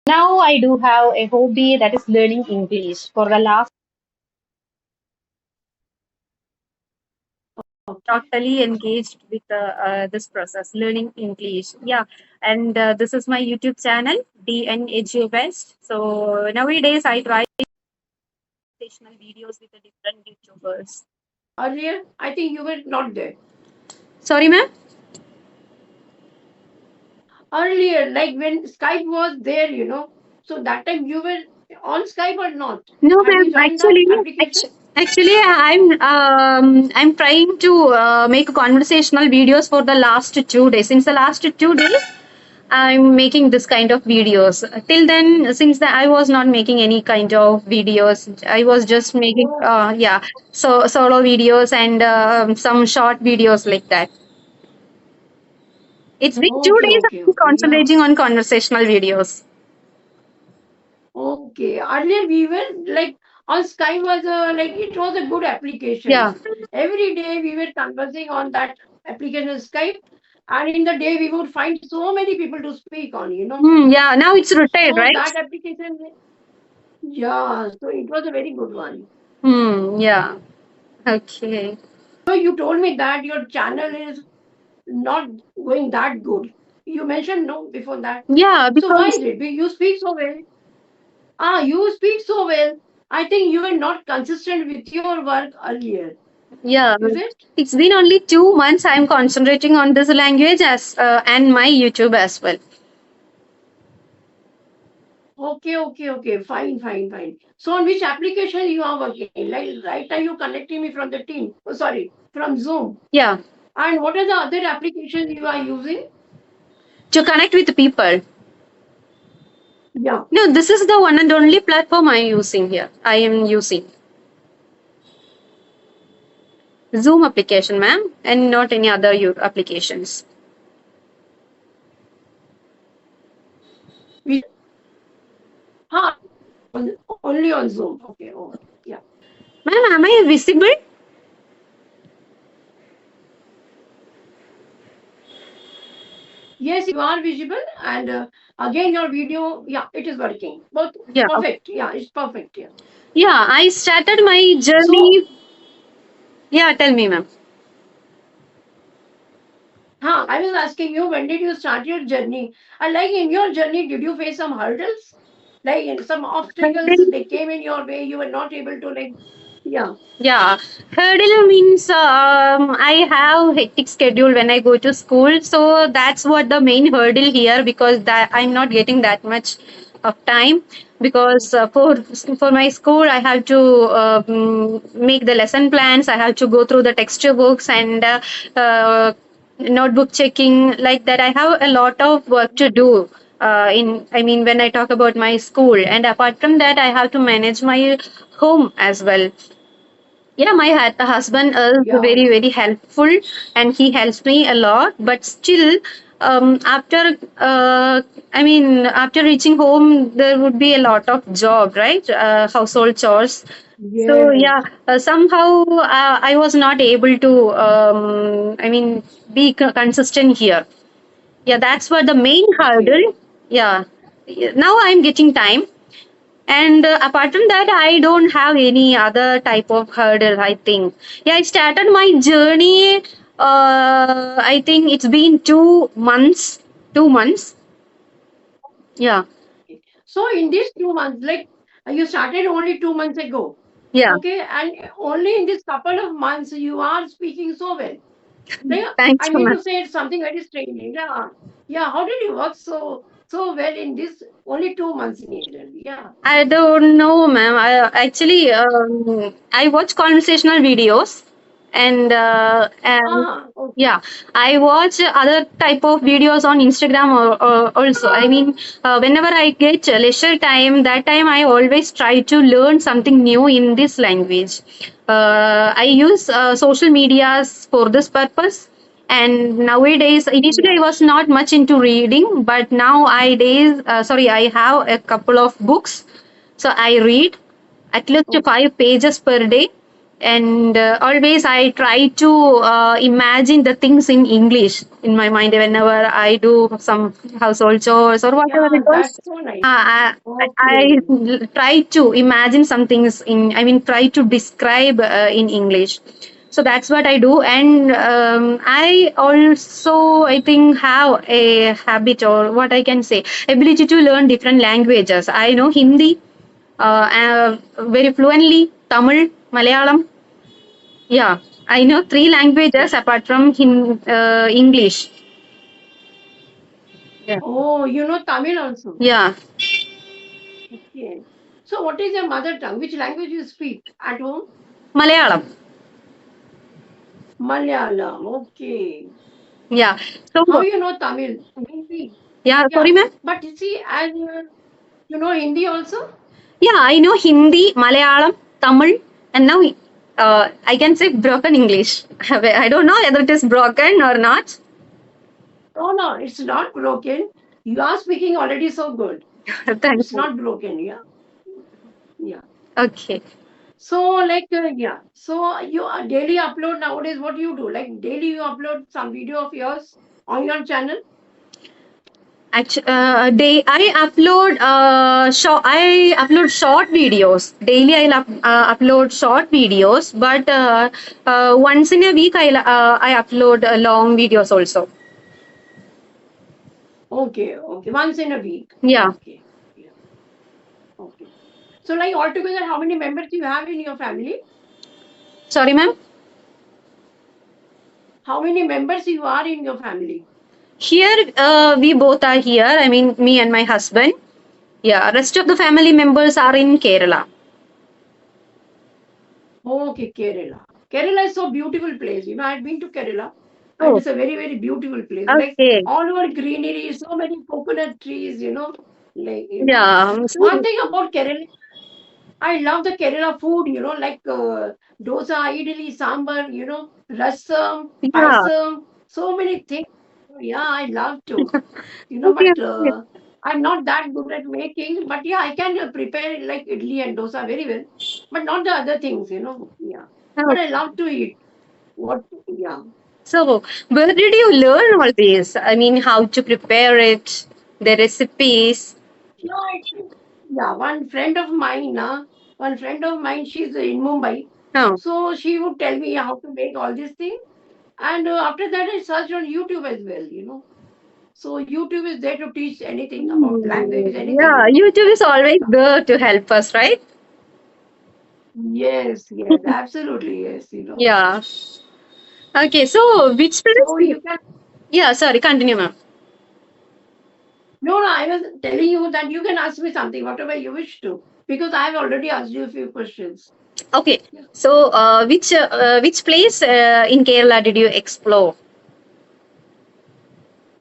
Now I do have a hobby that is learning English. For the last totally engaged with this process, learning English. Yeah, and this is my YouTube channel, DN Edu West. So nowadays I try educational videos with the different YouTubers. Earlier, I think you were not there. Sorry, ma'am. Earlier, like when Skype was there, so that time you were on Skype or not? No, Have ma'am. you joined that application? Actually, I'm trying to make conversational videos for the last 2 days. Since the last 2 days, I'm making this kind of videos. Till then, since I was not making any kind of videos. I was just making Oh, solo videos and some short videos like that. It's been two okay, days okay, I'm okay. Yeah. concentrating on conversational videos. Okay. Earlier we were like on Skype was like it was a good application. Yeah. Every day we were conversing on that application Skype, and in the day we would find so many people to speak on. Yeah. Now it's retired, So right? that application, yeah, so it was a very good one. Yeah. Okay. So you told me that your channel is not going that good. You mentioned no before that. Yeah, So why because is it? You speak so well. You speak so well. I think you were not consistent with your work earlier. yeah, Is it? it's been only 2 months. I'm concentrating on this language as and my YouTube as well. Okay, okay, okay. Fine, fine, fine. So on which application you are working? Like right now you connecting me from the team. Oh, sorry, from Zoom. Yeah, And what are the other applications you are using? to connect with people. Yeah. No, this is the one and only platform I'm using here. I am using Zoom application, ma'am, and not any other applications. We, only on Zoom. Okay. Oh, yeah. Ma'am, am I visible? Yes, you are visible. And again, your video, yeah, it is working. Both Yeah. perfect. Yeah, it's perfect. Yeah. Yeah, I started my So, journey. Yeah, tell me, ma'am. I was asking you, when did you start your journey? And like in your journey, did you face some hurdles? Like in some obstacles, they came in your way, you were not able to like, yeah. Yeah, hurdle means I have hectic schedule when I go to school, so that's what the main hurdle here because that I'm not getting that much of time because for my school I have to make the lesson plans. I have to go through the textbooks and notebook checking like that. I have a lot of work to do. I mean, when I talk about my school, and apart from that, I have to manage my home as well. Yeah, my husband is Yeah. very helpful and he helps me a lot, but still after I mean after reaching home there would be a lot of job, right? Household chores. So yeah, Yes. somehow I was not able to I mean be consistent here. Yeah, that's what the main Okay. hurdle. Yeah, now I'm getting time, and apart from that, I don't have any other type of hurdle, I think. Yeah, I started my journey. I think it's been 2 months. 2 months. Yeah. So in these 2 months, like you started only 2 months ago. Yeah. Okay. And only in this couple of months, you are speaking so well. Like Thanks I so mean much. to say it's something very strange. Yeah. Yeah. How did you work so well in this only 2 months initially? Yeah. I don't know, ma'am. I watch conversational videos, and Okay. yeah, I watch other type of videos on Instagram or also. I mean, whenever I get leisure time, that time I always try to learn something new in this language. I use social medias for this purpose. And nowadays, initially I Yeah. was not much into reading, but now I have a couple of books, so I read at least Okay. 5 pages per day. and always I try to imagine the things in English in my mind whenever I do some household chores or whatever Yeah, it was. that's so nice. I Okay. try to imagine some things in, I mean, try to describe in English. So that's what I do, and I also, I think, have a habit, or what I can say, ability to learn different languages. I know Hindi very fluently, Tamil, Malayalam. Yeah, I know three languages apart from English. Yeah. Oh, you know Tamil also. Yeah, Okay. So, what is your mother tongue? Which language you speak at home? Malayalam. Malayalam. Okay. Yeah. So, How you know Tamil? Hindi. yeah, sorry, Yeah. ma'am. But you see, as you know Hindi also? Yeah, I know Hindi, Malayalam, Tamil, and now I can say broken English. I don't know whether it is broken or not. No, no, it's not broken. You are speaking already so good. Thank It's you. not broken. Yeah. Yeah. Okay. So, like, yeah. So, you daily upload nowadays. What do you do? Like, daily you upload some video of yours on your channel? Actually, I upload short videos daily. Upload short videos, but once in a week I upload long videos also. Okay. Okay. Once in a week. Yeah. Okay. Yeah. Okay. So, like, altogether, how many members you have in your family? Sorry, ma'am. How many members you are in your family? Here we both are here. I mean, me and my husband. Yeah. Rest of the family members are in Kerala. Okay, Kerala. Kerala is so beautiful place. You know, I've been to Kerala and Oh, it's a very, very beautiful place. Like okay. all over greenery, so many coconut trees, like, Yeah. One thing about Kerala, I love the Kerala food, like dosa, idli, sambar, rasam, Yeah. paisam, so many things. Yeah, I love to, Okay. but I'm not that good at making, but yeah, I can prepare like idli and dosa very well, but not the other things, Yeah, but I Okay. love to eat. What? Yeah, So, where did you learn all this? I mean, how to prepare it, the recipes. yeah, yeah. One friend of mine, she's in Mumbai, Oh, so she would tell me how to make all these things, and after that, I searched on YouTube as well. So YouTube is there to teach anything about language, anything. yeah. YouTube is always there to help us, right? Yes, yes, absolutely, yes. Yeah. Okay. So, which So place? you can. Yeah. Sorry. Continue, ma'am. No, no, I was telling you that you can ask me something, whatever you wish to, because I have already asked you a few questions. Okay. Yeah, So, which place in Kerala did you explore?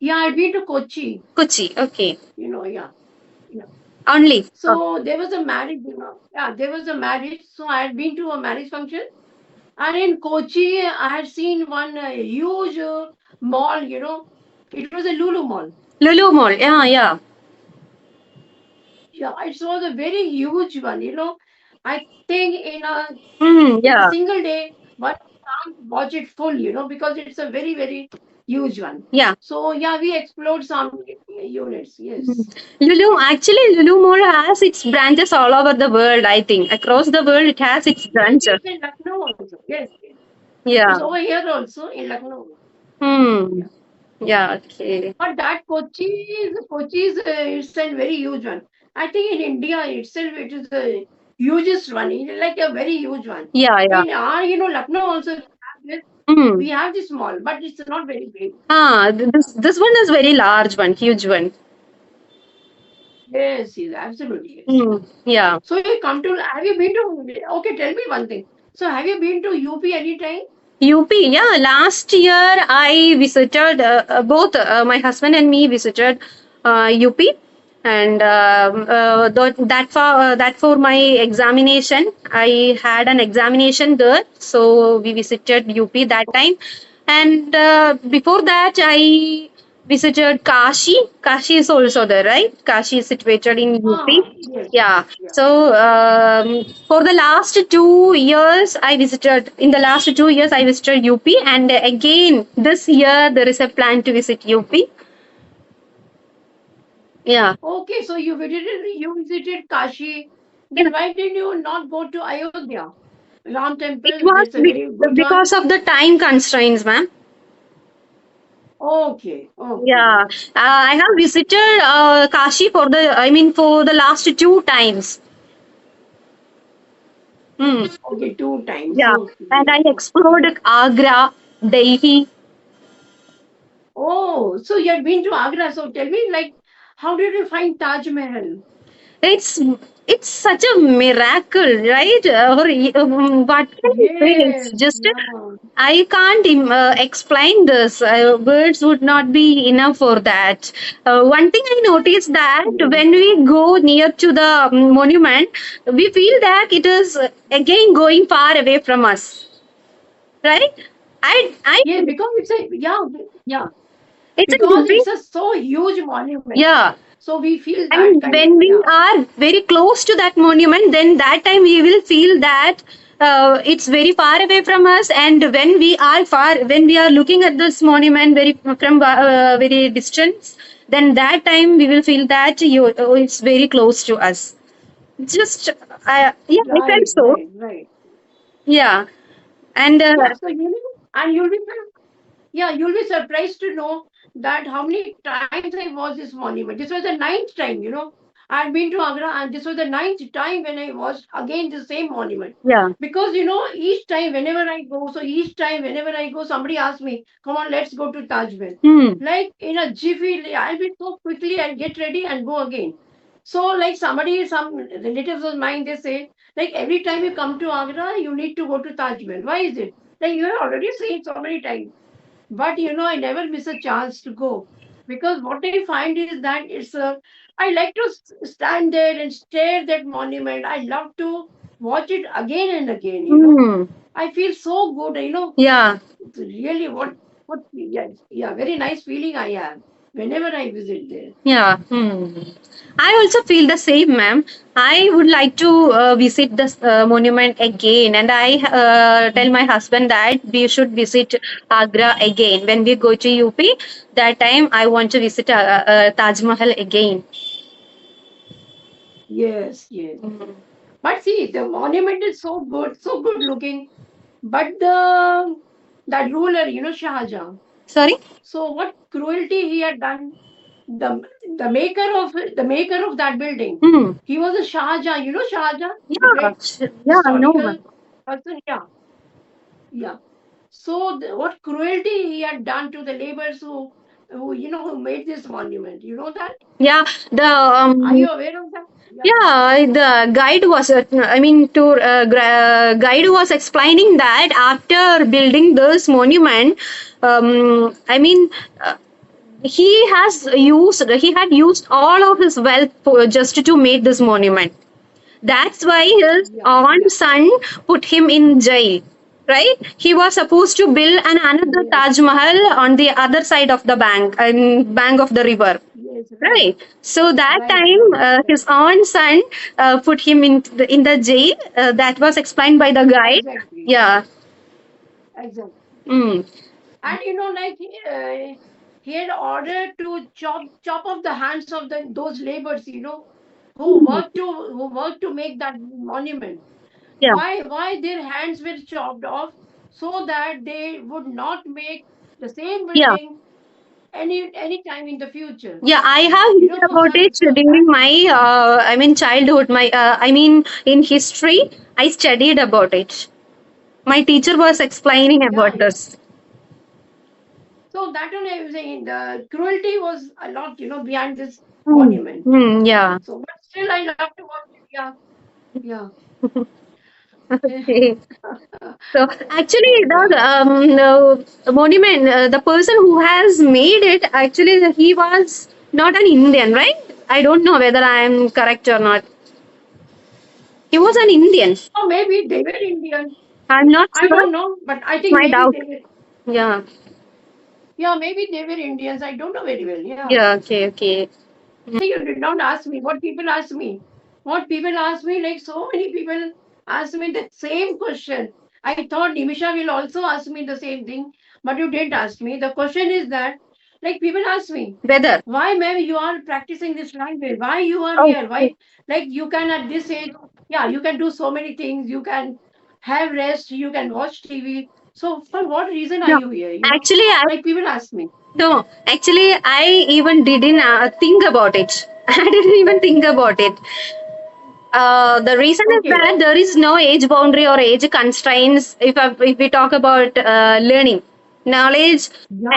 yeah, I've been to Kochi. Kochi. Okay. Yeah, yeah. Only. Oh. So there was a marriage. Yeah, there was a marriage. So I had been to a marriage function, and in Kochi, I had seen one huge mall. It was a Lulu mall. Lulu Mall. Yeah. Yeah. Yeah, it was a very huge one. I think in a Yeah. single day, one can't watch it full. Because it's a very very huge one. Yeah. So yeah, we explored some units. Mhm. Yes. Lulu Mall has its branches all over the world, I think. Across the world, it has its Yes, branches. it's in Lucknow also. Yes, yes. Yeah. It's over here also in Lucknow. Hmm. Yeah. Yeah, okay. But that Kochi is it's a very huge one. I think in India itself it is the hugest one. It's like a very huge one. Yeah, yeah. In Lucknow also we have this. Hmm. We have this small, but it's not very big. This one is very large one, huge one. Yes, yes, absolutely yes. Hmm. Yeah. So have you been to? Okay, tell me one thing. So have you been to UP anytime? UP, yeah. Last year I visited both my husband and me visited UP, and that for my examination I had an examination there, so we visited UP that time, and before that I visited Kashi. Kashi is also there, right? Kashi is situated in UP. Yes. Yeah. Yeah. So for the last 2 years, I visited. In the last 2 years, I visited UP, and again this year there is a plan to visit UP. Yeah. Okay, so you visited Kashi. Yeah. Then why did you not go to Ayodhya? Ram It temple, was that's a very good one. because of the time constraints, ma'am. Okay, okay. Yeah. I have visited Kashi for for the last 2 times. Hmm. Okay, two times. Yeah. And Okay, I okay. explored Agra, Delhi. Oh, so you had been to Agra. So tell me, like, how did you find Taj Mahal? It's it's such a miracle, right? What can I say? It's Yes, just yeah. I can't explain this. Words would not be enough for that. One thing I noticed that Yes, when we go near to the monument, we feel that it is again going far away from us, right? I yes, because it's a yeah, it's a because very it's a so huge monument. yeah. So we feel that And kind of when we yeah. are very close to that monument, then that time we will feel that it's very far away from us. And when we are looking at this monument very distance, then that time we will feel that it's very close to us. Just yeah, I felt Right, so. right, right. Yeah, and Yeah, so and you'll be surprised to know that how many times I was this monument. This was the ninth time. I had been to Agra and this was the ninth time when I was again the same monument. yeah. Because each time whenever I go, somebody asks me, come on, let's go to Taj Mahal. Hmm. Like in a jiffy, I'll be so quickly and get ready and go again. So like some relatives of mine, they say, like every time you come to Agra, you need to go to Taj Mahal. Why is it? Like you have already seen it so many times. But I never miss a chance to go because what I find is that I like to stand there and stare that monument. I love to watch it again and again. Hmm. I feel so good. Yeah. It's really what yeah, very nice feeling I have whenever I visit there. Yeah. Hmm. I also feel the same, ma'am. I would like to visit this monument again, and I tell my husband that we should visit Agra again when we go to UP. That time, I want to visit Taj Mahal again. Yes, yes. Mhm. But see, the monument is so good looking. But that ruler, Shah Jahan. Sorry. So what cruelty he had done? The the maker of that building. Hmm. He was a Shah Jahan. Shah Jahan, the Yeah. great Yeah, I know, historical ma'am. person. Yeah, yeah. So what cruelty he had done to the laborers who made this monument. You know that? Yeah. The Are you aware of that? Yeah. Yeah, the guide was, tour guide was explaining that after building this monument, I mean, uh, he had used all of his wealth just to make this monument. That's why his Yeah. own Yeah. son put him in jail. Right? He was supposed to build another Yes. Taj Mahal on the other side of the bank of the river. Yes. Right. Right. So that Right. time, Right. Right. his own son put him in the jail. That was explained by the guide. Exactly. Yeah. Exactly. Mm. And like he had ordered to chop off the hands of those laborers, Mm. who worked to make that monument. Yeah. Why their hands were chopped off so that they would not make the same Yeah. building any time in the future. Yeah. I have heard So about it so during that my, childhood. In history, I studied about it. My teacher was explaining yeah, about yeah. this. So that one I was saying the cruelty was a lot, behind this Mm. monument. Mm, yeah. So but still I love to watch it. Yeah, yeah. Okay. So actually, Oh the God. monument, the person who has made it, actually, he was not an Indian, right? I don't know whether I am correct or not. He was an Indian. Or maybe they were Indian. I'm not I sure. don't know, but I think My maybe doubt. they were. Yeah. Yeah, maybe they were Indians. I don't know very well. Yeah. Yeah, okay, okay. You did not ask me what people ask me. What people ask me, like so many people ask me the same question. I thought Nimisha will also ask me the same thing, but you didn't ask me. The question is that, like people ask me, Weather. why, ma'am, you are practicing this language? Why you are Oh, here? Why, like you can at this age, yeah, you can do so many things. You can have rest. You can watch TV. So for what reason are no. you here? Actually, I Like people ask me. no. Actually, I even didn't think about it. I didn't even think about it. The reason is Okay. that there is no age boundary or age constraints if we talk about learning. Knowledge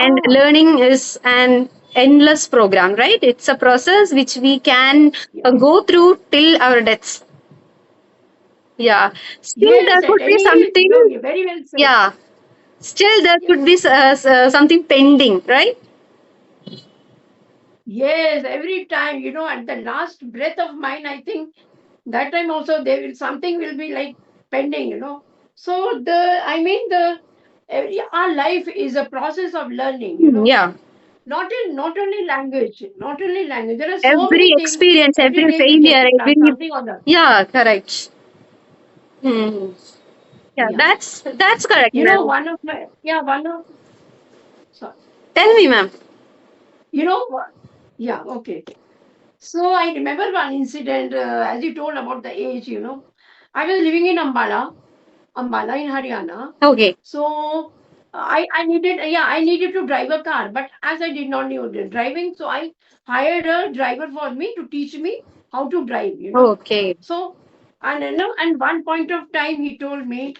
and Yeah. learning is an endless program, right? It's a process which we can Yeah. go through till our deaths. Yeah. Still, Yes, there at could be any age, something. you're very well said. Yeah. Still, there Yeah. could be something pending, right? Yes, every time, at the last breath of mine, I think that time also there will something will be like pending. So our life is a process of learning. Yeah. Not only language. There are so Every many things. experience, Every every day we get failure, to learn every. something or the Yeah, correct. Hmm. Yeah, yeah. that's correct, ma'am. One of sorry. Tell me, ma'am. What? Yeah, okay. So I remember one incident, as you told about the age. I was living in Ambala in Haryana. Okay. So I needed to drive a car, but as I did not know the driving, so I hired a driver for me to teach me how to drive. Okay. So, and one point of time he told me,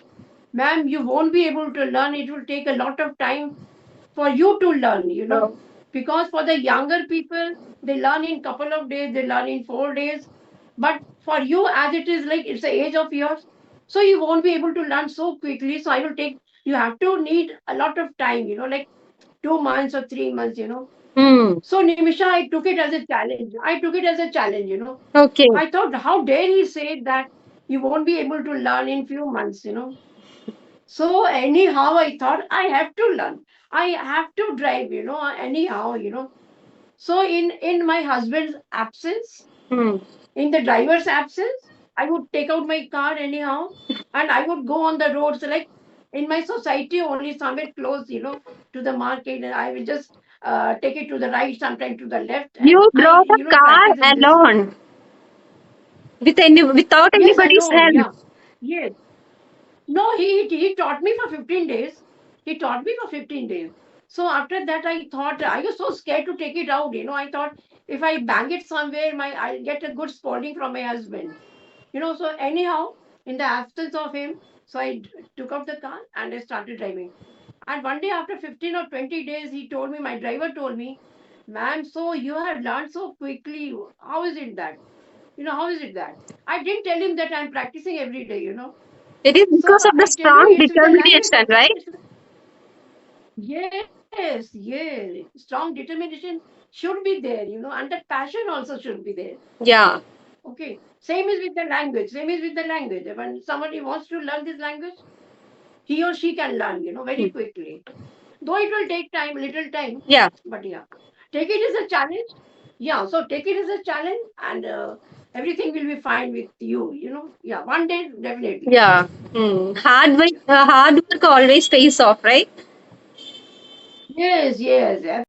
ma'am, you won't be able to learn. It will take a lot of time for you to learn. Oh. Because for the younger people, they learn in couple of days, they learn in 4 days. But for you, as it is like it's the age of yours, so you won't be able to learn so quickly. So I will take you have to need a lot of time, like 2 months or 3 months. Hmm. So Nimisha, I took it as a challenge. I took it as a challenge. Okay. I thought, how dare he say that you won't be able to learn in few months. So anyhow, I thought I have to learn. I have to drive, anyhow. So in my husband's absence, Hmm. in the driver's absence, I would take out my car anyhow, and I would go on the roads like in my society only somewhere close, to the market, and I will just take it to the right, sometime to the left, and You I drove a car practice in this. alone without Yes, anybody's alone. help. Yeah. Yes. No, he taught me for 15 days. He taught me for 15 days. So after that, I thought I was so scared to take it out. I thought if I bang it somewhere, I'll get a good scolding from my husband. So anyhow, in the absence of him, so took up the car and I started driving. And one day after 15 or 20 days, my driver told me, ma'am, so you have learned so quickly. How is it that? How is it that? I didn't tell him that I'm practicing every day. It is So because of the I tell you, strong it's with the language determination, also. right? Yes, yes. Strong determination should be there, and that passion also should be there. Yeah. Okay. Same is with the language. Same is with the language. When somebody wants to learn this language, he or she can learn, very quickly. Though it will take time, little time, Yeah. but yeah. Take it as a challenge. Yeah, so take it as a challenge and everything will be fine with you. Yeah, one day, definitely. Yeah. Hmm. Hard work always pays off, right? Yes, yes.